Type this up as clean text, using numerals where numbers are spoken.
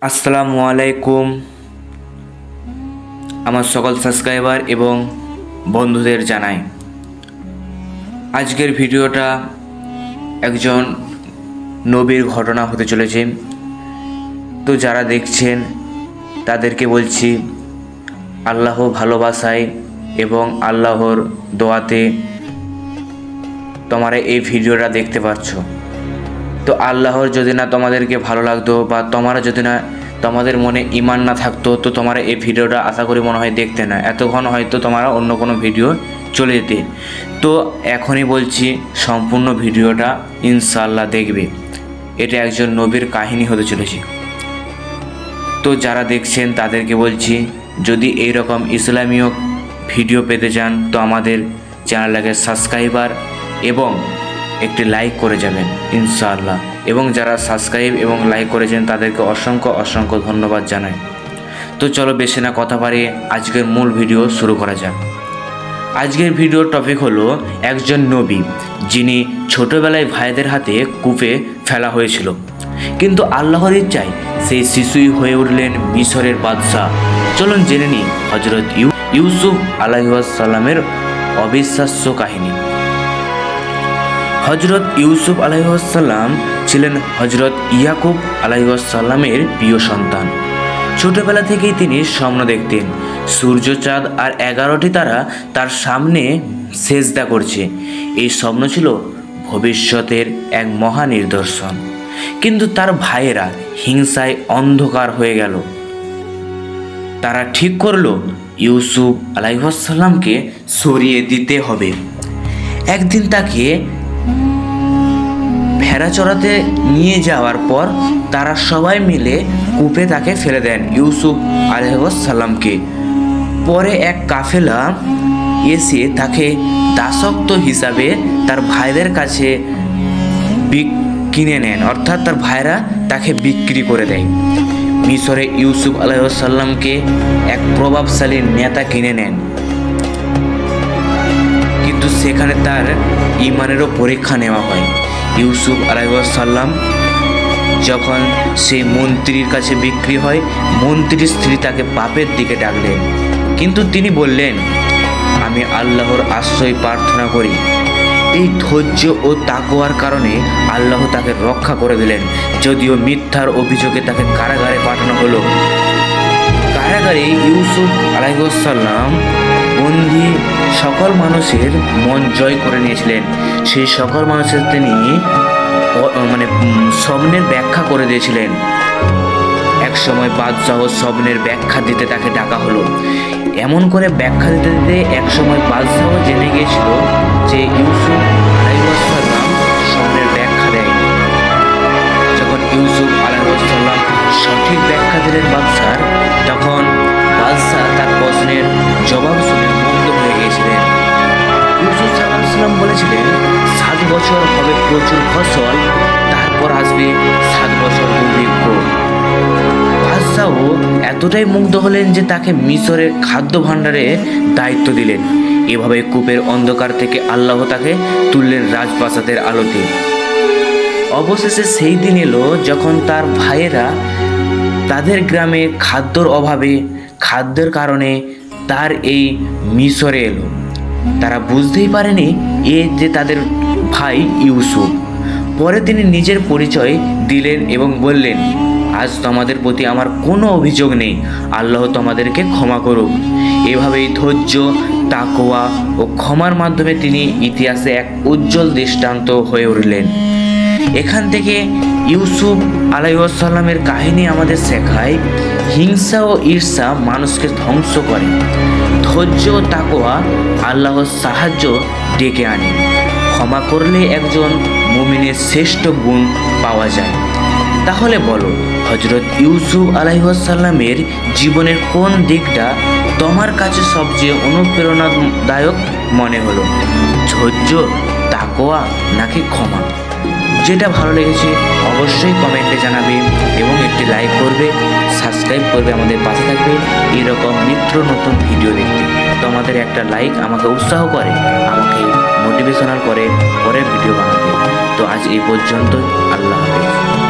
আসসালামু আলাইকুম আমার সকল সাবস্ক্রাইবার এবং বন্ধুদের জানাই আজকের ভিডিওটা একজন নবীর ঘটনা হতে চলেছে। তো যারা দেখছেন তাদেরকে বলছি আল্লাহ ভালোবাসায় এবং আল্লাহর দোয়াতে তোমরা এই ভিডিওটা দেখতে পাচ্ছ। তো আল্লাহর যদি না তোমাদেরকে ভালো লাগতো বা তোমরা যদি না তোমাদের মনে ঈমান না থাকতো তো তোমরা এই ভিডিওটা আশা করি মনে হয় দেখতে না, এতক্ষণ হয়তো তোমরা অন্য কোনো ভিডিও চলে যেতে। তো এখনই বলছি সম্পূর্ণ ভিডিওটা ইনশাআল্লাহ দেখবে, এটা একজন নবীর কাহিনী হতে চলেছে। তো যারা দেখছেন তাদেরকে বলছি যদি এই রকম ইসলামীয় ভিডিও পেতে চান তো আমাদের চ্যানেলটাকে সাবস্ক্রাইবার এবং একটি লাইক করে যাবেন ইনশাআল্লাহ। এবং যারা সাবস্ক্রাইব এবং লাইক করেছেন তাদেরকে অসংখ্য অসংখ্য ধন্যবাদ জানাই। তো চলো বেশি না কথা বাড়িয়ে আজকের মূল ভিডিও শুরু করা যাক। আজকের ভিডিওর টপিক হলো একজন নবী যিনি ছোটবেলায় ভাইদের হাতে কূপে ফেলা হয়েছিল, কিন্তু আল্লাহর ইচ্ছায় সেই শিশুই হয়ে উঠলেন মিশরের বাদশাহ। চলুন জেনে নিই হযরত ইউসুফ আলাইহিস সালামের অবিশ্বাস্য কাহিনী। হযরত ইউসুফ আলাইহিস সালাম ছিলেন হযরত ইয়াকুব আলাইহিস সালামের প্রিয় সন্তান। ছোটবেলা থেকেই তিনি স্বপ্ন দেখতেন সূর্য, চাঁদ আর 11টি তারা তার সামনে সেজদা করছে। এই স্বপ্ন ছিল ভবিষ্যতের এক মহা নিদর্শন, কিন্তু তার ভাইয়েরা হিংসায় অন্ধকার হয়ে গেল। তারা ঠিক করলো ইউসুফ আলাইহিস সালামকে সরিয়ে দিতে হবে। একদিন তাকে ভেড়া চড়াতে নিয়ে যাওয়ার পর তারা সবাই মিলে কূপে তাকে ফেলে দেন ইউসুফ আলাইহিস সালামকে। পরে এক কাফেলা এসে তাকে দাসত্ব হিসাবে তার ভাইদের কাছে কিনে নেন, অর্থাৎ তার ভাইরা তাকে বিক্রি করে দেয়। মিশরে ইউসুফ আলাইহিস সালামকে এক প্রভাবশালী নেতা কিনে নেন, কিন্তু সেখানে তার ঈমানেরও পরীক্ষা নেওয়া হয়। ইউসুফ আলাইহিস সালাম যখন সেই মন্ত্রীর কাছে বিক্রি হয়, মন্ত্রীর স্ত্রী তাকে পাপের দিকে ডাকলেন, কিন্তু তিনি বললেন আমি আল্লাহর আশ্রয় প্রার্থনা করি। এই ধৈর্য ও তাকওয়ার কারণে আল্লাহ তাকে রক্ষা করে দিলেন, যদিও মিথ্যার অভিযোগে তাকে কারাগারে পাঠানো হলো। কারাগারে ইউসুফ আলাইহিস সালাম বন্দী সকল মানুষের মন জয় করে নিয়েছিলেন। সেই সকল মানুষের তিনি স্বপ্নের ব্যাখ্যা করে দিয়েছিলেন। এক সময় বাদশাহ স্বপ্নের ব্যাখ্যা দিতে তাকে ডাকা হলো। এমন করে ব্যাখ্যা দিতে দিতে এক সময় বাদশাহ জেনে গিয়েছিল যে ইউসুফ আলাইহিস সালাম স্বপ্নের ব্যাখ্যা দেয়। যখন ইউসুফ আলাইহিস সালাম সঠিক ব্যাখ্যা দিলেন বাদশাহ, তখন বাদশাহ তার প্রশ্নের জবাব শুনে মুগ্ধ হয়ে গিয়েছিলেন। ইউসুফ সালাম বলেছিলেন 7 বছর হবে প্রচুর ফসল, তারপর আসবে 7 বছর দুর্ভিক্ষ। বাদশাহ এতটাই মুগ্ধ হলেন যে তাকে মিশরের খাদ্য ভাণ্ডারে দায়িত্ব দিলেন। এভাবে কূপের অন্ধকার থেকে আল্লাহ তাকে তুললেন রাজপ্রাসাদের আলোতে। অবশেষে সেই দিন এলো যখন তার ভাইয়েরা তাদের গ্রামে খাদ্যের কারণে তার এই মিশরে এলো। তারা বুঝতেই পারেনি যে তাদের ভাই ইউসুফ। পরে তিনি নিজের পরিচয় দিলেন এবং বললেন আজ তোমাদের প্রতি আমার কোনো অভিযোগ নেই, আল্লাহ তোমাদেরকে ক্ষমা করুক। এভাবেই ধৈর্য, তাকওয়া ও ক্ষমার মাধ্যমে তিনি ইতিহাসে এক উজ্জ্বল দৃষ্টান্ত হয়ে উঠলেন। এখান থেকে ইউসুফ আলাইহিস সালামের কাহিনী আমাদের শেখায় হিংসা ও ঈর্ষা মানুষকে ধ্বংস করে, ধৈর্য ও তাকওয়া আল্লাহর সাহায্য ডেকে আনে। ক্ষমা করলে একজন মুমিনের শ্রেষ্ঠ গুণ পাওয়া যায়। তাহলে বলো হযরত ইউসুফ আলাইহিস সালামের জীবনের কোন দিকটা তোমার কাছে সবচেয়ে অনুপ্রেরণাদায়ক মনে হলো? ধৈর্য, তাকওয়া নাকি ক্ষমা? যেটা ভালো লেগেছে অবশ্যই কমেন্টে জানাবে এবং একটি লাইক করবে, সাবস্ক্রাইব করবে, আমাদের পাশে থাকবে এরকম নিত্য নতুন ভিডিও দেখতে। তোমাদের একটা লাইক আমাকে উৎসাহ করে, আমাকে মোটিভেশনাল করে পরের ভিডিও বানাতে। তো আজ এই পর্যন্ত, আল্লাহ হাফেজ।